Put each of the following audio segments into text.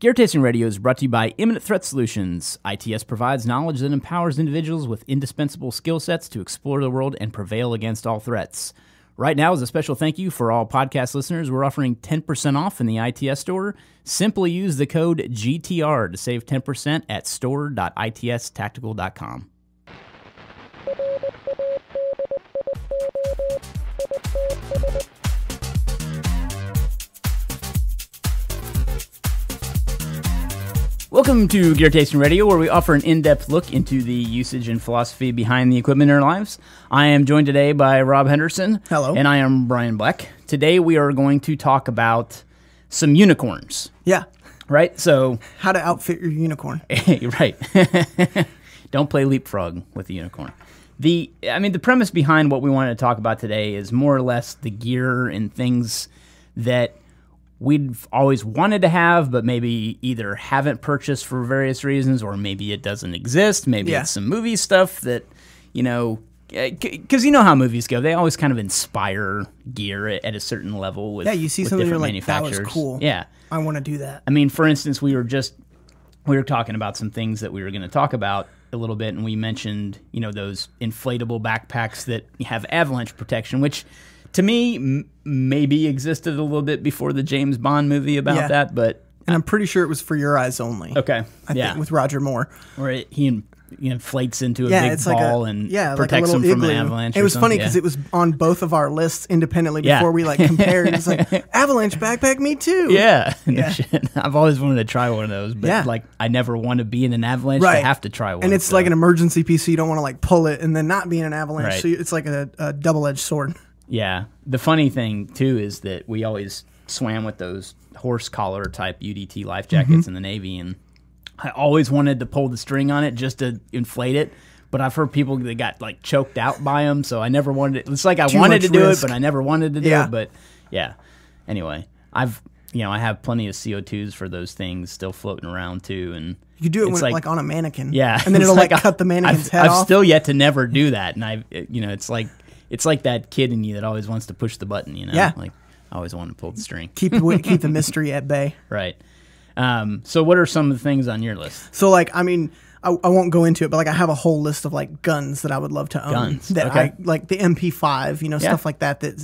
Gear Tasting Radio is brought to you by Imminent Threat Solutions. ITS provides knowledge that empowers individuals with indispensable skill sets to explore the world and prevail against all threats. Right now, as a special thank you for all podcast listeners, we're offering 10% off in the ITS store. Simply use the code GTR to save 10% at store.itstactical.com. Welcome to Gear Tasting Radio, where we offer an in-depth look into the usage and philosophy behind the equipment in our lives. I am joined today by Rob Henderson. Hello. And I am Bryan Black. Today we are going to talk about some unicorns. Yeah. Right? So how to outfit your unicorn. Right. Don't play leapfrog with the unicorn. The premise behind what we wanted to talk about today is more or less the gear and things that we've always wanted to have, but maybe either haven't purchased for various reasons, or maybe it doesn't exist. Maybe it's some movie stuff that, because you know how movies go. They always kind of inspire gear at a certain level with you see something you're like, that was cool. Yeah. I want to do that. I mean, for instance, we were talking about some things that we were going to talk about a little bit, and we mentioned, those inflatable backpacks that have avalanche protection, which to me maybe existed a little bit before the James Bond movie about that, but and I'm pretty sure it was for your eyes only. Okay, I think with Roger Moore, where he inflates into a big ball and protects like him from an avalanche. It was funny because it was on both of our lists independently before we compared. It was like, avalanche backpack, me too. Yeah. Shit. I've always wanted to try one of those, but I never want to be in an avalanche to have to try one. And it's like an emergency piece, so you don't want to pull it and then not be in an avalanche. Right. So it's like a double-edged sword. Yeah. The funny thing, too, is that we always swam with those horse collar type UDT life jackets in the Navy, and I always wanted to pull the string on it just to inflate it, but I've heard people that got choked out by them, so I never wanted it. It's like I wanted to do it, but I never wanted to do it. But anyway, I have plenty of CO2s for those things still floating around too, and you could do it when, on a mannequin, and then it'll cut the mannequin's head off. I've still yet to never do that, and it's like that kid in you that always wants to push the button, I always want to pull the string. Keep the mystery at bay. Right. So what are some of the things on your list? So I won't go into it, but I have a whole list of guns that I would love to own. Guns. That I like the MP5, stuff like that. That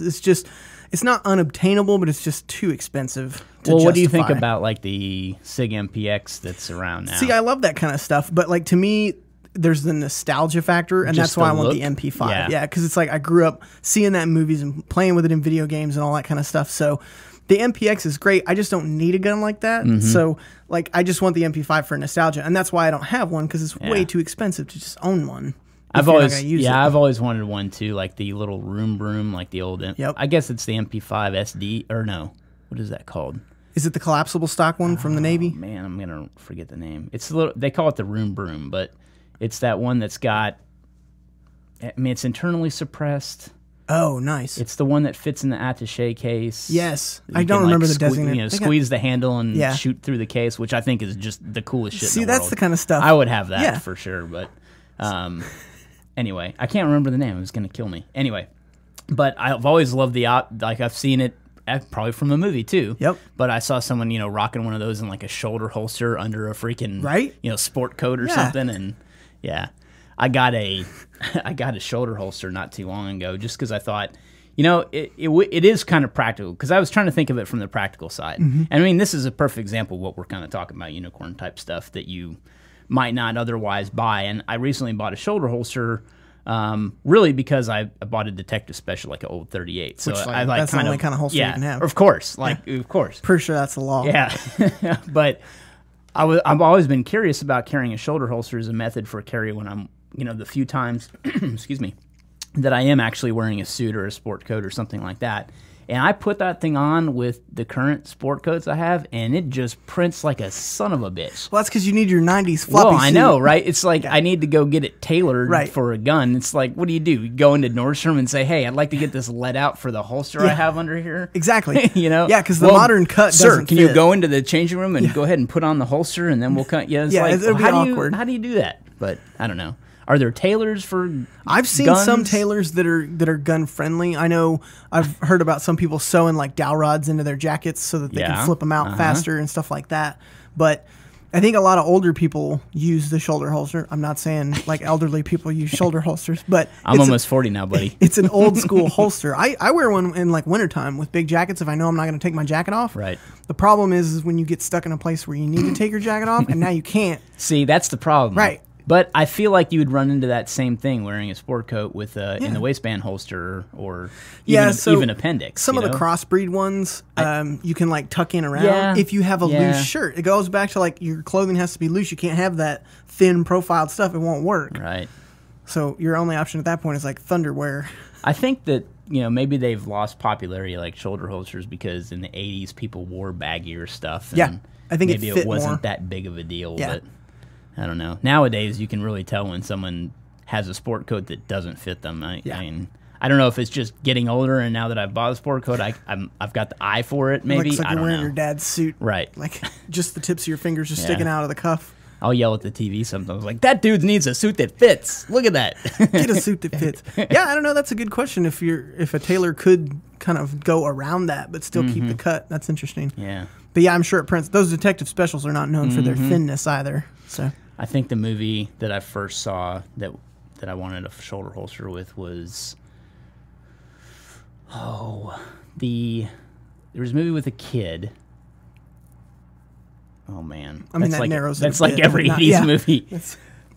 it's not unobtainable, but it's just too expensive to what do you justify. think about the SIG MPX that's around now? See, I love that kind of stuff, but to me, there's the nostalgia factor, and Just that's why I want look? the MP5. Yeah, because it's I grew up seeing that in movies and playing with it in video games and all that kind of stuff. So the MPX is great. I just don't need a gun like that. So I just want the MP5 for nostalgia, and that's why I don't have one, because it's way too expensive to just own one. I've always wanted one too, like the little room broom, like the old. I guess it's the MP5 SD, or no, what is that called? Is it the collapsible stock one from the Navy? Man, I'm gonna forget the name. It's they call it the room broom, but it's that one that's got. It's internally suppressed. Oh, nice. It's the one that fits in the attaché case. Yes. I don't remember the designation. Squeeze the handle and shoot through the case, which I think is just the coolest shit in the world. That's the kind of stuff. I would have that for sure, but anyway, I can't remember the name. It was going to kill me. Anyway, but I've always loved I've seen it probably from a movie too. Yep. But I saw someone, rocking one of those in a shoulder holster under a freaking, sport coat or something, and I got a shoulder holster not too long ago just because I thought, it is kind of practical, because I was trying to think of it from the practical side. And I mean, this is a perfect example of what we're kind of talking about, unicorn type stuff that you might not otherwise buy. And I recently bought a shoulder holster really because I bought a detective special, an old 38. So that's the only kind of holster you can have. Of course. Of course. Pretty sure that's the law. Yeah. But I've always been curious about carrying a shoulder holster as a method for carry when I'm, the few times, excuse me, that I am actually wearing a suit or a sport coat or something like that. And I put that thing on with the current sport coats I have, and it just prints like a son of a bitch. Well, that's because you need your 90s floppy suit. I know, right? It's I need to go get it tailored for a gun. It's what do? You go into Nordstrom and say, hey, I'd like to get this let out for the holster I have under here. Exactly. Yeah, because the modern cut doesn't can you go into the changing room and go ahead and put on the holster, and then we'll cut? Yeah, it'll be awkward. How do you do that? But I don't know. Are there tailors for I've seen guns? Some tailors that are gun friendly. I know I've heard about some people sewing dowel rods into their jackets so that they can flip them out faster and stuff like that. But I think a lot of older people use the shoulder holster. I'm not saying like elderly people use shoulder holsters, but I'm almost 40 now, buddy. It's an old school holster. I wear one in like wintertime with big jackets if I know I'm not going to take my jacket off. Right. The problem is when you get stuck in a place where you need to take your jacket off and now you can't. See, that's the problem. Right. But I feel like you would run into that same thing wearing a sport coat with in the waistband holster or even appendix. Some of the crossbreed ones, you can like tuck in around if you have a loose shirt. It goes back to like your clothing has to be loose. You can't have that thin profiled stuff. It won't work. Right. So your only option at that point is like thunderwear. I think that, maybe they've lost popularity like shoulder holsters because in the 80s people wore baggier stuff. And I think maybe it wasn't that big of a deal. But I don't know. Nowadays, you can really tell when someone has a sport coat that doesn't fit them. I mean, I don't know if it's just getting older, and now that I've bought a sport coat, I've got the eye for it. Maybe looks like I don't you're wearing know. your dad's suit, right? Like just the tips of your fingers just sticking out of the cuff. I'll yell at the TV sometimes, like that dude needs a suit that fits. Look at that. Get a suit that fits. Yeah, I don't know. That's a good question. If a tailor could kind of go around that, but still keep the cut, that's interesting. Yeah. But yeah, I'm sure at Prince, those detective specials are not known for their thinness either. So. I think the movie that I first saw that I wanted a shoulder holster with was there was a movie with a kid. Oh man, I mean that narrows it. That's like every 80s movie.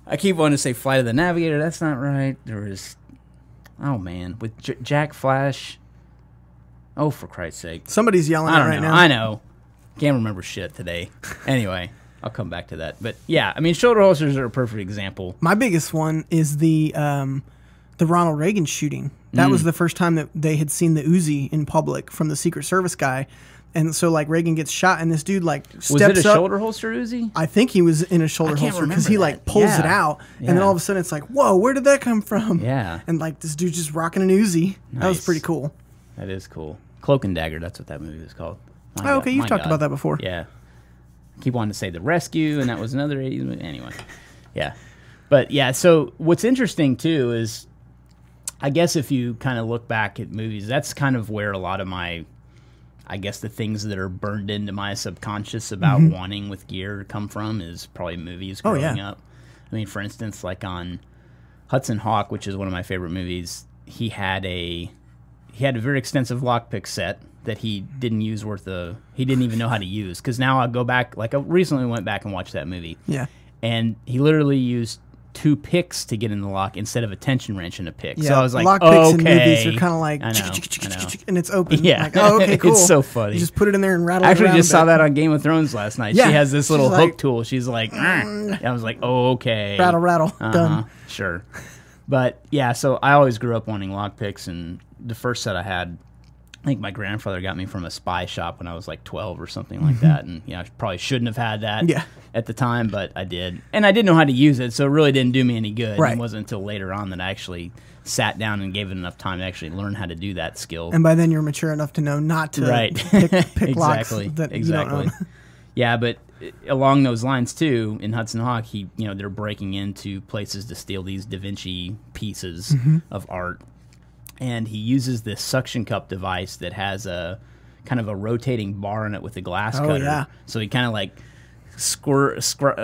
I keep wanting to say Flight of the Navigator. That's not right. There was with Jack Flash. Oh, for Christ's sake! Somebody's yelling right now. I know. Can't remember shit today. Anyway. I'll come back to that. But yeah, I mean, shoulder holsters are a perfect example. My biggest one is the Ronald Reagan shooting. That was the first time that they had seen the Uzi in public from the Secret Service guy. And so, like, Reagan gets shot, and this dude, like, steps up. Was it a shoulder holster Uzi? I think he was in a shoulder holster because he, like, pulls it out. And then all of a sudden, it's like, whoa, where did that come from? Yeah. And, like, this dude just rocking an Uzi. Nice. That was pretty cool. That is cool. Cloak and Dagger, that's what that movie was called. Okay, you've talked about that before. Yeah. Keep wanting to say The Rescue, and that was another 80s movie. Anyway, yeah. But, yeah, so what's interesting, too, is I guess if you kind of look back at movies, that's kind of where a lot of my, I guess the things that are burned into my subconscious about wanting with gear come from is probably movies growing up. I mean, for instance, like on Hudson Hawk, which is one of my favorite movies, he had a very extensive lockpick set that he didn't use he didn't even know how to use. Because now I go back, like I recently went back and watched that movie. Yeah. And he literally used 2 picks to get in the lock instead of a tension wrench and a pick. Yeah. So I was like, lockpicks in movies are kind of like, I know. And it's open. Yeah. Like, oh, okay, cool. It's so funny. You just put it in there and rattle it around. I actually just saw bit. that on Game of Thrones last night. Yeah. She has this little hook tool. She's like, I was like, oh, okay. Rattle, done. Sure. But yeah, so I always grew up wanting lockpicks, and the first set I had, I think my grandfather got me from a spy shop when I was like 12 or something like that. And, I probably shouldn't have had that at the time, but I did. And I didn't know how to use it, so it really didn't do me any good. Right. It wasn't until later on that I actually sat down and gave it enough time to actually learn how to do that skill. And by then you're mature enough to know not to pick locks that you don't own. Yeah, but along those lines, too, in Hudson Hawk, they're breaking into places to steal these Da Vinci pieces of art. And he uses this suction cup device that has a kind of a rotating bar in it with a glass cutter. Yeah. So he kind of like scores out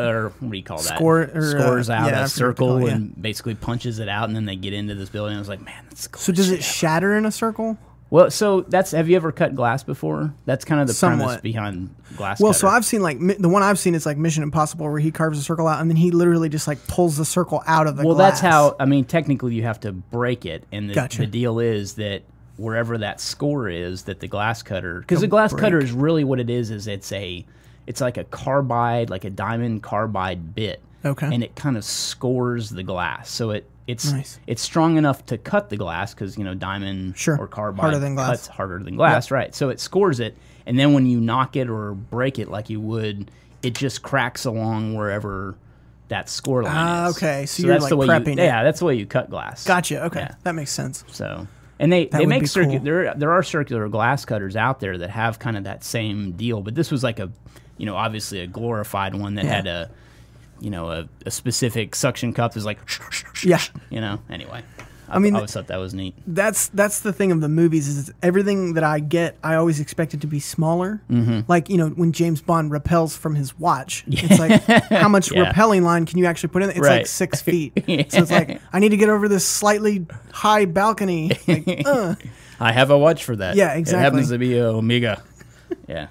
a circle and basically punches it out, and then they get into this building. I was like, man, that's cool. So does it shatter in a circle? Well, so have you ever cut glass before? That's kind of the premise behind glass cutter. So I've seen the one I've seen is like Mission Impossible, where he carves a circle out and then he literally just like pulls the circle out of the glass. Well, that's how, technically you have to break it. And the deal is that wherever that score is that the glass cutter, because the glass cutter is really what it is it's like a carbide, like a diamond carbide bit. Okay. And it kind of scores the glass. So it's strong enough to cut the glass because, diamond or carbide cuts harder than glass, right? So it scores it, and then when you knock it or break it like you would, it just cracks along wherever that score line is. Okay, so you're like prepping it. Yeah, that's the way you cut glass. Gotcha, okay. That makes sense. So, and they make circular. There are circular glass cutters out there that have kind of that same deal, but this was like obviously a glorified one that had a specific suction cup is like, anyway. I mean, I always thought that was neat. That's the thing of the movies is everything that I get, I always expect it to be smaller. Like, you know, when James Bond rappels from his watch, it's like, how much rappelling line can you actually put in? It's like 6 feet. So it's like, I need to get over this slightly high balcony. Like, I have a watch for that. Yeah, exactly. It happens to be a Omega. Yeah.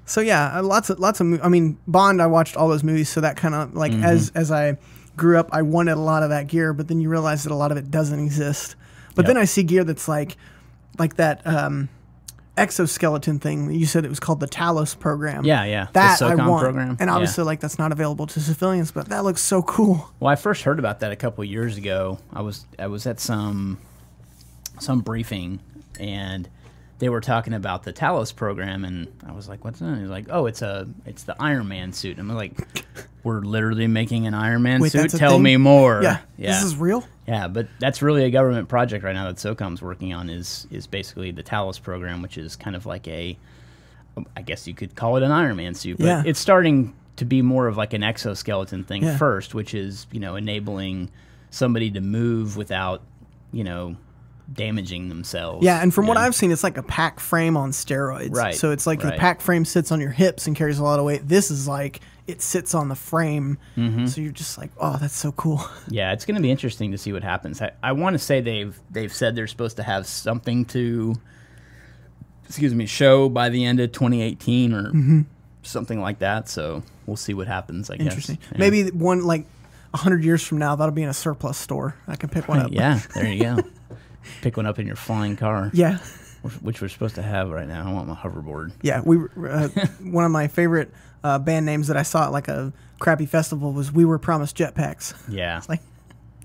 So yeah, lots of. I mean, Bond. I watched all those movies, so that kind of like as I grew up, I wanted a lot of that gear, but then you realize that a lot of it doesn't exist. But then I see gear that's like that exoskeleton thing. You said it was called the Talos program. Yeah. That the I SOCOM want, program. and obviously like that's not available to civilians, but that looks so cool. Well, I first heard about that a couple of years ago. I was at some briefing, and they were talking about the Talos program, and I was like, "What's that?" He's like, "Oh, it's the Iron Man suit." And I'm like, "We're literally making an Iron Man suit? Tell me more." Yeah, this is real. Yeah, but that's really a government project right now that SOCOM's working on is basically the Talos program, which is kind of like I guess you could call it an Iron Man suit, but it's starting to be more of like an exoskeleton thing first, which is, you know, enabling somebody to move without, you know, damaging themselves. Yeah, and from what I've seen, it's like a pack frame on steroids. Right. So it's like the pack frame sits on your hips and carries a lot of weight. This is like it sits on the frame. So you're just like, oh, that's so cool. Yeah, it's going to be interesting to see what happens. I want to say they've said they're supposed to have something to, show by the end of 2018 or something like that. So we'll see what happens, I guess. Interesting. Yeah. Maybe one like 100 years from now, that'll be in a surplus store. I can pick one up. Yeah, there you go. Pick one up in your flying car. Yeah. Which we're supposed to have right now. I want my hoverboard. Yeah, one of my favorite band names that I saw at like a crappy festival was We Were Promised Jetpacks. Yeah. Like,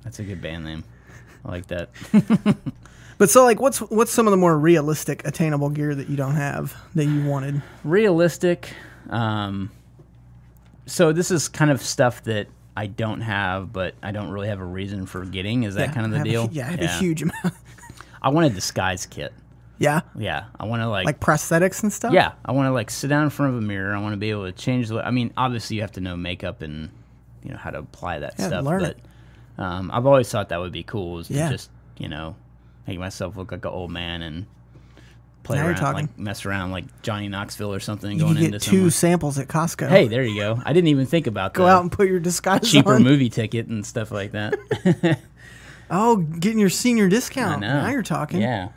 that's a good band name. I like that. But so like what's some of the more realistic attainable gear that you don't have that you wanted? Realistic. So this is kind of stuff that I don't have, but I don't really have a reason for getting. Is that kind of the deal? I have a huge amount. I want a disguise kit. Yeah? Yeah. I want to like prosthetics and stuff? Yeah. I want to like sit down in front of a mirror. I want to be able to change the... I mean, obviously you have to know makeup and, you know, how to apply that stuff. Learn it. I've always thought that would be cool is to just, you know, make myself look like an old man and play around, like mess around like Johnny Knoxville or something. You can get 2 samples at Costco. Hey, there you go. I didn't even think about that. Go out and put your disguise cheaper on. Movie ticket and stuff like that. Oh, getting your senior discount. I know. Now you're talking. Yeah.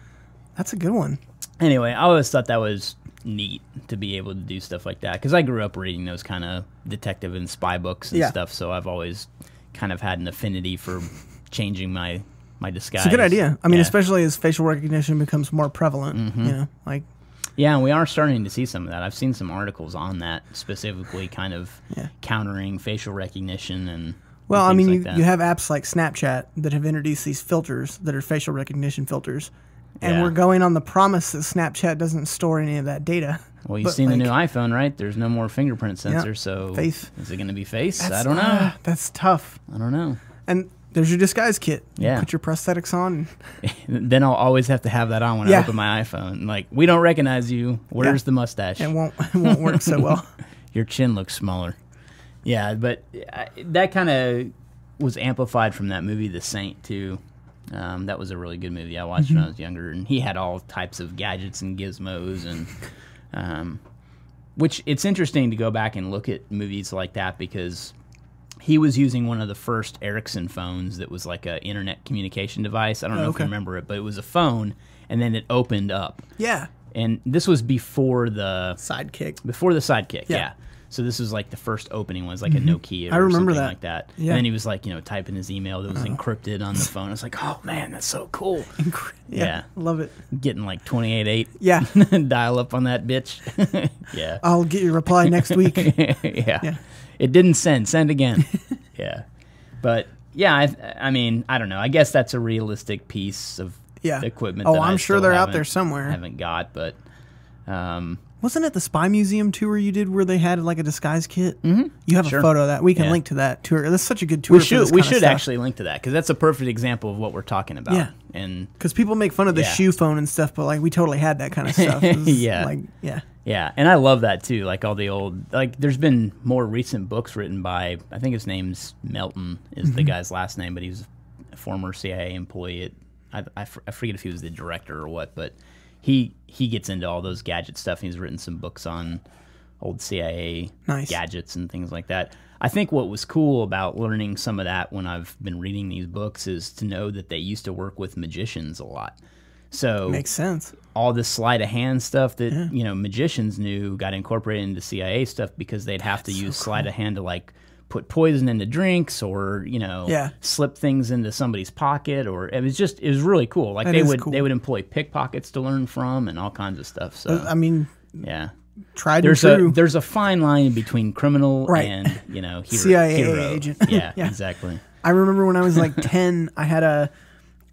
That's a good one. Anyway, I always thought that was neat to be able to do stuff like that because I grew up reading those kind of detective and spy books and stuff, so I've always kind of had an affinity for changing my disguise. It's a good idea. I mean, especially as facial recognition becomes more prevalent, you know, like... Yeah, and we are starting to see some of that. I've seen some articles on that, specifically kind of countering facial recognition and... Well, I mean, you have apps like Snapchat that have introduced these filters that are facial recognition filters. And we're going on the promise that Snapchat doesn't store any of that data. Well, you've seen the new iPhone, right? There's no more fingerprint sensor, so... Face. Is it going to be face? I don't know. That's tough. I don't know. And there's your disguise kit. Yeah. You put your prosthetics on. Then I'll always have to have that on when I open my iPhone. Like, we don't recognize you. Where's the mustache? It won't work so well. Your chin looks smaller. Yeah, but that kind of was amplified from that movie, The Saint, too. That was a really good movie I watched when I was younger, and he had all types of gadgets and gizmos, and which it's interesting to go back and look at movies like that because he was using one of the first Ericsson phones that was like an internet communication device. I don't know if you remember it, but it was a phone, and then it opened up. Yeah. And this was before the Sidekick. Before the Sidekick, yeah. So this was like the first opening was like a Nokia or something like that. Yeah. And then he was like, you know, typing his email that was encrypted on the phone. I was like, oh man, that's so cool. Yeah. Love it. Getting like 28.8. Yeah. Dial up on that bitch. Yeah. I'll get your reply next week. Yeah. It didn't send. Send again. Yeah. But yeah, I mean, I don't know. I guess that's a realistic piece of equipment. Oh, I'm sure they're out there somewhere. Haven't got, but wasn't it the Spy Museum tour you did where they had like a disguise kit? Mm-hmm. You have a photo of that. We can link to that tour. That's such a good tour. We should actually link to that because that's a perfect example of what we're talking about. Yeah, and because people make fun of the shoe phone and stuff, but like we totally had that kind of stuff. Yeah, and I love that too. Like all the old, like there's been more recent books written by, I think his name's Melton is the guy's last name, but he's former CIA employee. I forget if he was the director or what, but he gets into all those gadget stuff. He's written some books on old CIA gadgets and things like that. I think what was cool about learning some of that when I've been reading these books is to know that they used to work with magicians a lot. So makes sense. All this sleight of hand stuff that magicians knew got incorporated into CIA stuff because they'd have to use sleight of hand to like put poison into drinks or slip things into somebody's pocket, or it was really cool. Like they would employ pickpockets to learn from and all kinds of stuff. So I mean, tried there's and true. There's a fine line between criminal and CIA hero. agent. Yeah, exactly. I remember when I was like 10, I had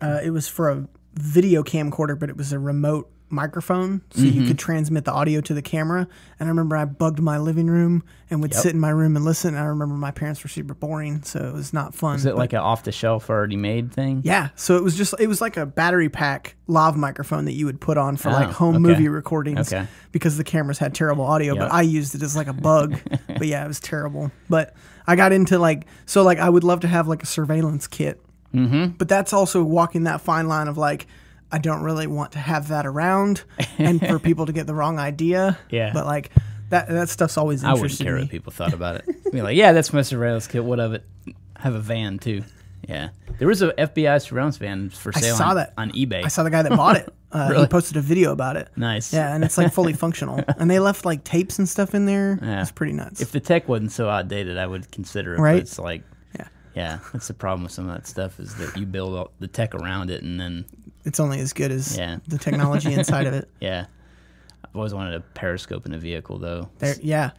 it was for a video camcorder, but it was a remote microphone, so you could transmit the audio to the camera. And I remember I bugged my living room and would sit in my room and listen. And I remember my parents were super boring, so it was not fun. Was it like an off-the-shelf already made thing? Yeah, so it was like a battery pack lav microphone that you would put on for like home movie recordings because the cameras had terrible audio. But I used it as like a bug. But yeah, it was terrible. But I got into I would love to have like a surveillance kit. But that's also walking that fine line of like, I don't really want to have that around and for people to get the wrong idea. Yeah. But like that stuff's always interesting. I wouldn't care what people thought about it. Be like, yeah, that's my surveillance kit. What of it? I have a van too. Yeah. There was a FBI surveillance van for sale on eBay. I saw the guy that bought it. Really? He posted a video about it. Nice. Yeah, and it's like fully functional. And they left like tapes and stuff in there. Yeah. It's pretty nuts. If the tech wasn't so outdated, I would consider it. Right? But it's like, yeah, that's the problem with some of that stuff is that you build all the tech around it and then it's only as good as the technology inside of it. Yeah. I've always wanted a periscope in a vehicle, though. Yeah,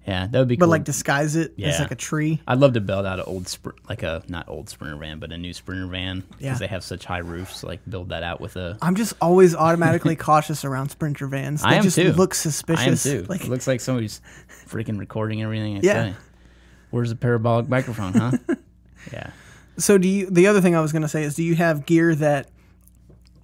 that would be cool. But like disguise it as like a tree. I'd love to build out not old Sprinter van, but a new Sprinter van because they have such high roofs. Like build that out with a. I'm just always automatically cautious around Sprinter vans. They just look suspicious. I am too. Like, it looks like somebody's freaking recording everything I say. Where's the parabolic microphone, huh? Yeah. So the other thing I was going to say is, do you have gear that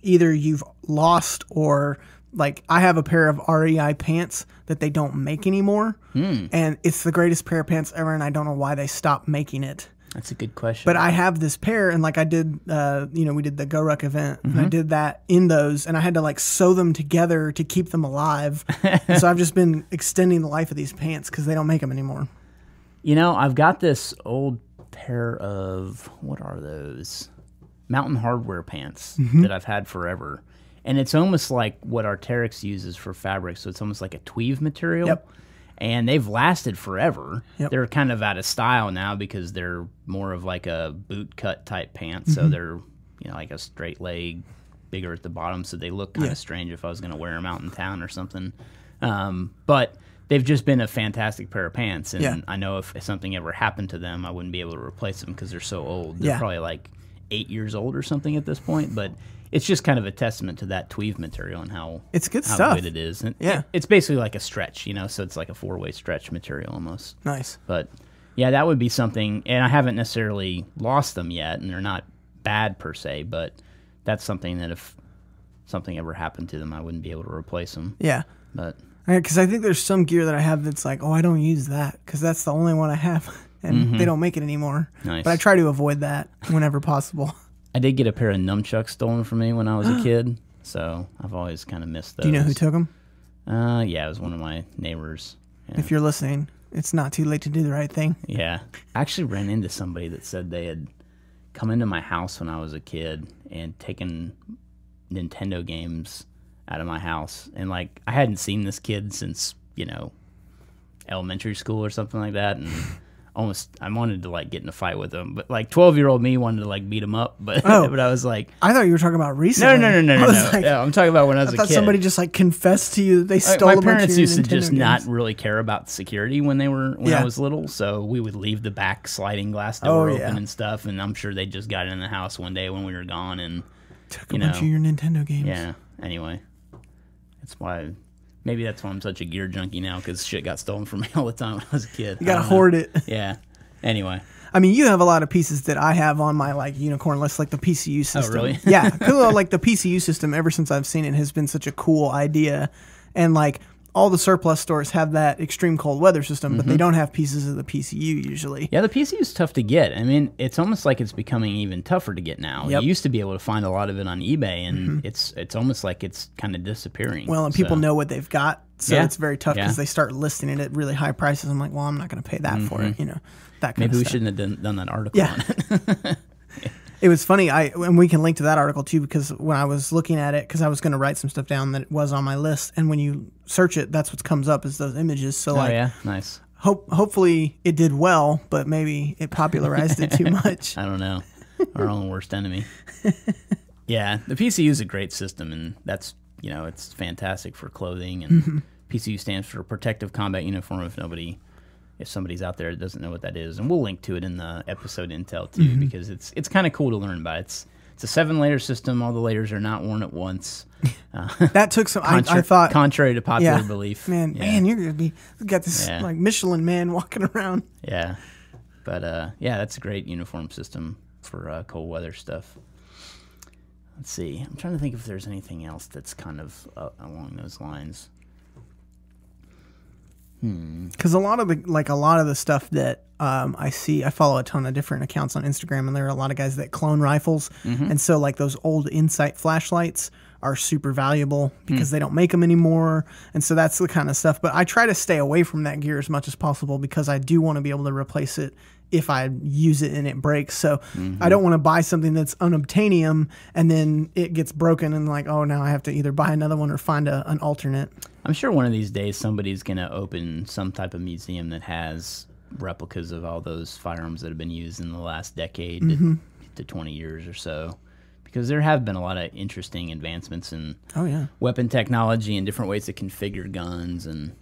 either you've lost or like I have a pair of REI pants that they don't make anymore, and it's the greatest pair of pants ever, and I don't know why they stopped making it. That's a good question. But I have this pair, and like I did, we did the GORUCK event, and I did that in those, and I had to like sew them together to keep them alive. And so I've just been extending the life of these pants because they don't make them anymore. I've got this old pair of, what are those? Mountain Hardwear pants that I've had forever. And it's almost like what Arc'teryx uses for fabric, so it's almost like a tweave material. Yep. And they've lasted forever. Yep. They're kind of out of style now because they're more of like a boot cut type pants, so they're like a straight leg, bigger at the bottom, so they look kind of strange if I was going to wear them out in town or something. But they've just been a fantastic pair of pants, and I know if something ever happened to them, I wouldn't be able to replace them because they're so old. They're probably like 8 years old or something at this point, but it's just kind of a testament to that tweave material and how it's good stuff. Good it is. And it's basically like a stretch, so it's like a 4-way stretch material almost. Nice. But yeah, that would be something, and I haven't necessarily lost them yet, and they're not bad per se, but that's something that if something ever happened to them, I wouldn't be able to replace them. Yeah. But because I think there's some gear that I have that's like, I don't use that because that's the only one I have, and they don't make it anymore. Nice. But I try to avoid that whenever possible. I did get a pair of nunchucks stolen from me when I was a kid, so I've always kind of missed those. Do you know who took them? Yeah, it was one of my neighbors. Yeah. If you're listening, it's not too late to do the right thing. Yeah. I actually ran into somebody that said they had come into my house when I was a kid and taken Nintendo games out of my house. And, like, I hadn't seen this kid since, elementary school or something like that, and I wanted to like get in a fight with him, but like 12-year-old me wanted to like beat him up, but but I was like, I thought you were talking about recently. No. Like, yeah, I'm talking about when I was a kid. I thought somebody just like confessed to you that they stole a bunch of your Nintendo games. My parents used to just not really care about security when I was little, so we would leave the back sliding glass door open and stuff, and I'm sure they just got in the house one day when we were gone and took a bunch of your Nintendo games. Yeah. Anyway, maybe that's why I'm such a gear junkie now, because shit got stolen from me all the time when I was a kid. You gotta hoard it. Yeah. Anyway. I mean, you have a lot of pieces that I have on my like unicorn list, like the PCU system. Oh, really? Yeah. Because like the PCU system, ever since I've seen it, has been such a cool idea. And like, all the surplus stores have that extreme cold weather system, but they don't have pieces of the PCU usually. Yeah, the PCU is tough to get. I mean, it's almost like it's becoming even tougher to get now. You used to be able to find a lot of it on eBay, and it's almost like it's kind of disappearing. Well, and people know what they've got, so it's very tough because they start listing it at really high prices. I'm like, well, I'm not going to pay that for it, that kind Maybe of we stuff. shouldn't have done that article on it. It was funny, and we can link to that article too, because when I was looking at it, because I was going to write some stuff down that was on my list, and when you search it, that's what comes up is those images. So nice. Hopefully it did well, but maybe it popularized it too much. I don't know. Our own worst enemy. Yeah, the PCU is a great system, and that's it's fantastic for clothing, and PCU stands for Protective Combat Uniform. If somebody's out there that doesn't know what that is, and we'll link to it in the episode intel too, because it's kind of cool to learn about. It's a 7-layer system. All the layers are not worn at once. That took some. I thought, contrary to popular belief, man, you're gonna be got this like Michelin man walking around. Yeah, but that's a great uniform system for cold weather stuff. Let's see. I'm trying to think if there's anything else that's kind of along those lines. Because a lot of the stuff that I see, I follow a ton of different accounts on Instagram, and there are a lot of guys that clone rifles, and so like those old Insight flashlights are super valuable because they don't make them anymore, and so that's the kind of stuff. But I try to stay away from that gear as much as possible because I do want to be able to replace it if I use it and it breaks. So I don't want to buy something that's unobtainium and then it gets broken and like, oh, now I have to either buy another one or find an alternate. I'm sure one of these days somebody's going to open some type of museum that has replicas of all those firearms that have been used in the last decade to 20 years or so. Because there have been a lot of interesting advancements in weapon technology and different ways to configure guns. And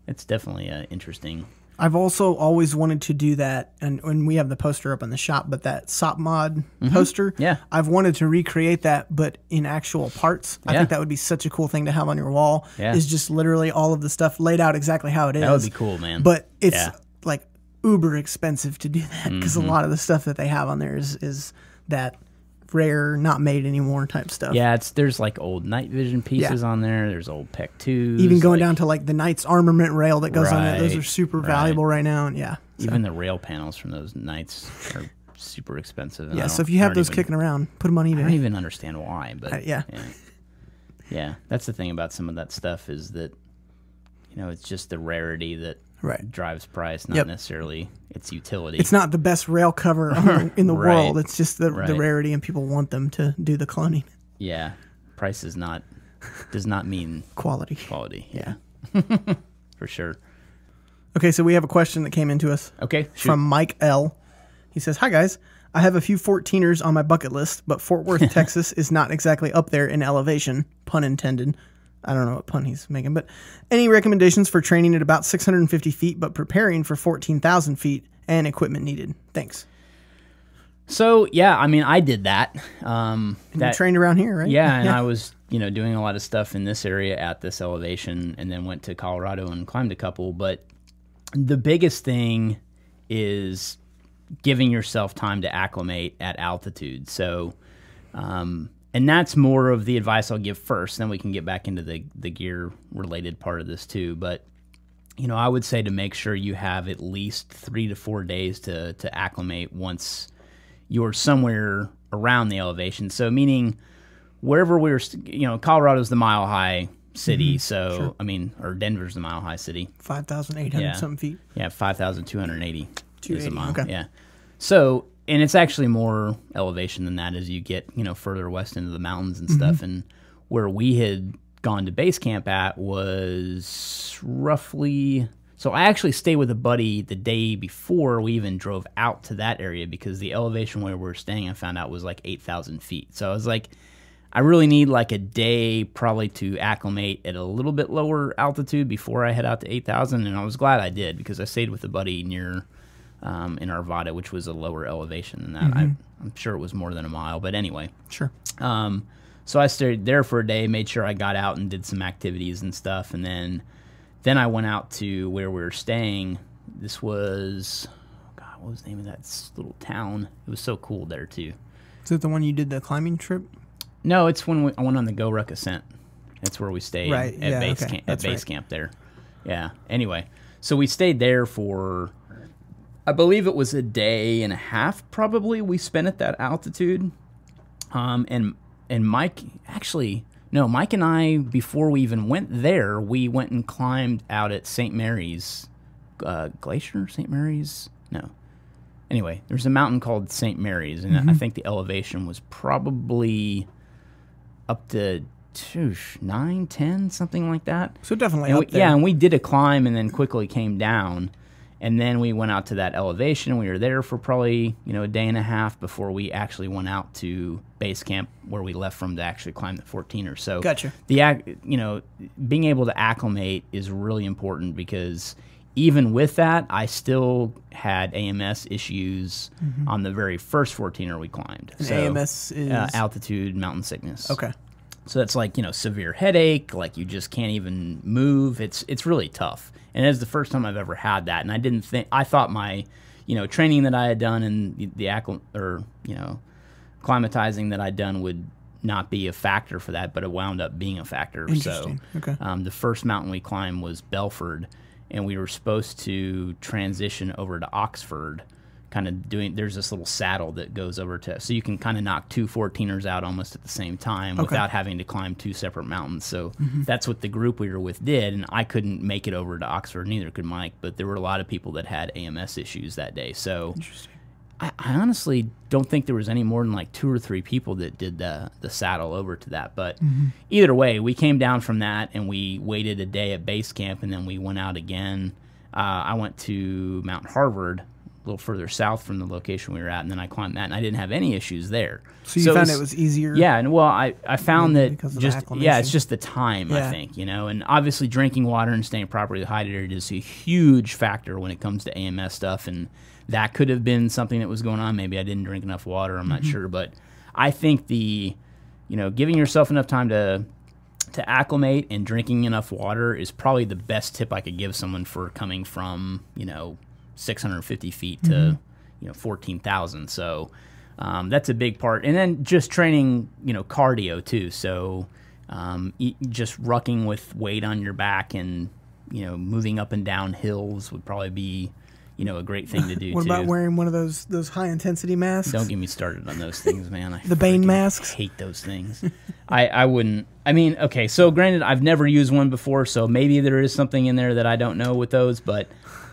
it's definitely interesting. I've also always wanted to do that, and when we have the poster up in the shop, but that SOP mod poster, I've wanted to recreate that, but in actual parts. I think that would be such a cool thing to have on your wall, is just literally all of the stuff laid out exactly how it is. That would be cool, man. But it's like uber expensive to do that, because a lot of the stuff that they have on there is that rare, not made anymore type stuff. Yeah, there's like old night vision pieces on there. There's old PEC 2s. Even going down to like the Knight's armament rail that goes on it. Those are super valuable right now. And even the rail panels from those Knights are super expensive. And so if you have those kicking around, put them on eBay. I don't even understand why, but yeah, that's the thing about some of that stuff is that it's just the rarity that drives price, not necessarily its utility. It's not the best rail cover in the world. It's just the rarity, and people want them to do the cloning. Yeah, price does not mean quality. Yeah, for sure. Okay, so we have a question that came into us. Okay, from Mike L. He says, "Hi guys, I have a few 14ers on my bucket list, but Fort Worth, Texas is not exactly up there in elevation, pun intended." I don't know what pun he's making, but any recommendations for training at about 650 feet, but preparing for 14,000 feet and equipment needed? Thanks. So, I mean, I did that. You trained around here, right? Yeah, and I was, doing a lot of stuff in this area at this elevation, and then went to Colorado and climbed a couple. But the biggest thing is giving yourself time to acclimate at altitude. So, and that's more of the advice I'll give first. Then we can get back into the gear-related part of this too. But, I would say to make sure you have at least 3 to 4 days to acclimate once you're somewhere around the elevation. So meaning wherever we were, Colorado's the mile-high city. So, I mean, or Denver's the mile-high city. 5,800 something feet. Yeah, 5,280 is a mile. Okay. Yeah. So... And it's actually more elevation than that as you get, further west into the mountains and stuff. And where we had gone to base camp at was roughly... So I actually stayed with a buddy the day before we even drove out to that area because the elevation where we were staying, I found out, was like 8,000 feet. So I was like, I really need like a day probably to acclimate at a little bit lower altitude before I head out to 8,000. And I was glad I did because I stayed with a buddy near... in Arvada, which was a lower elevation than that. I'm sure it was more than a mile, but anyway. Sure. So I stayed there for a day, made sure I got out and did some activities and stuff, and then I went out to where we were staying. This was, what was the name of that little town? It was so cool there, too. Is it the one you did the climbing trip? No, it's when I went on the GORUCK Ascent. That's where we stayed at base camp. At base camp there. Yeah. Anyway, so we stayed there for, I believe it was a day and a half. Probably we spent at that altitude. And Mike Mike and I, before we even went there, we went and climbed out at St. Mary's Glacier. St. Mary's? No. Anyway, there's a mountain called St. Mary's, and I think the elevation was probably up to 9, 10, something like that. So definitely up there. Yeah, and we did a climb and then quickly came down, and then we went out to that elevation. We were there for probably a day and a half before we actually went out to base camp where we left from to actually climb the 14er. So gotcha. Being able to acclimate is really important because even with that, I still had AMS issues on the very first 14er we climbed. And so, AMS is? Altitude mountain sickness. Okay. So that's like, severe headache, like you just can't even move. It's really tough. And it's the first time I've ever had that. And I thought my, training that I had done and the acclimatizing that I'd done would not be a factor for that, but it wound up being a factor. Interesting. So okay. The first mountain we climbed was Belford, and we were supposed to transition over to Oxford, there's this little saddle that goes over to, so you can kind of knock 2 14ers out almost at the same time without having to climb 2 separate mountains. So that's what the group we were with did, and I couldn't make it over to Oxford, neither could Mike, but there were a lot of people that had AMS issues that day. So I honestly don't think there was any more than like 2 or 3 people that did the saddle over to that. But either way, we came down from that, and we waited a day at base camp, and then we went out again. I went to Mount Harvard, a little further south from the location we were at, and then I climbed that, and I didn't have any issues there. So you found it was easier? Yeah, and well, I found that it's just the time, yeah. I think, and obviously drinking water and staying properly hydrated is a huge factor when it comes to AMS stuff, and that could have been something that was going on. Maybe I didn't drink enough water, I'm not sure, but I think giving yourself enough time to acclimate and drinking enough water is probably the best tip I could give someone for coming from, 650 feet to 14,000. So that's a big part. And then just training cardio too. So just rucking with weight on your back and moving up and down hills would probably be a great thing to do. What about wearing one of those high intensity masks? Don't get me started on those things, man. The Bane masks? I hate those things. I wouldn't. I mean, okay, so granted, I've never used one before, so maybe there is something in there that I don't know with those, but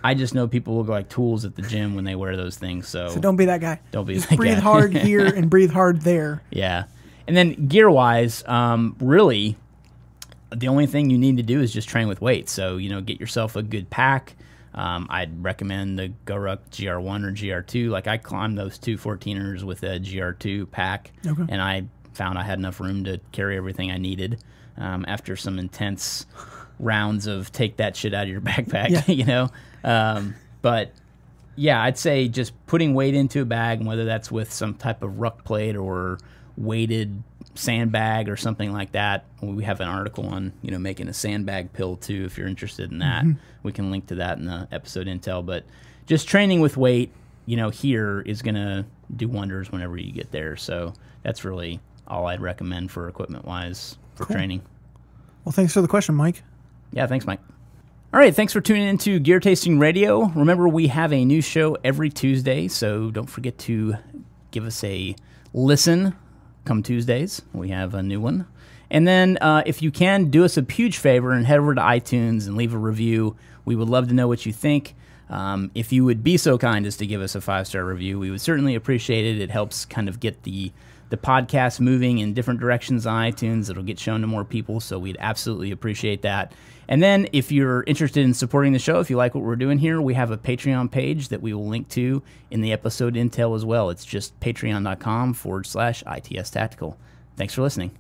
I just know people look like tools at the gym when they wear those things. So don't be that guy. Don't be just that guy. Breathe hard here and breathe hard there. Yeah. And then gear-wise, really, the only thing you need to do is just train with weights. So, get yourself a good pack. I'd recommend the GORUCK GR1 or GR2. Like, I climbed those 2 14ers with a GR2 pack, and I found I had enough room to carry everything I needed after some intense rounds of take that shit out of your backpack, But, yeah, I'd say just putting weight into a bag, whether that's with some type of ruck plate or weighted sandbag or something like that. We have an article on making a sandbag pill too, if you're interested in that. We can link to that in the episode intel. But just training with weight here is gonna do wonders whenever you get there. So that's really all I'd recommend for equipment wise for training. Well, thanks for the question, Mike. Yeah, thanks, Mike. All right, thanks for tuning into Gear Tasting Radio. Remember, we have a new show every Tuesday, so don't forget to give us a listen. Come Tuesdays, we have a new one. And then if you can, do us a huge favor and head over to iTunes and leave a review. We would love to know what you think. If you would be so kind as to give us a 5-star review, we would certainly appreciate it. It helps kind of get the podcast moving in different directions on iTunes. It'll get shown to more people, so we'd absolutely appreciate that. And then if you're interested in supporting the show, if you like what we're doing here, we have a Patreon page that we will link to in the episode intel as well. It's just patreon.com/ITS Tactical. Thanks for listening.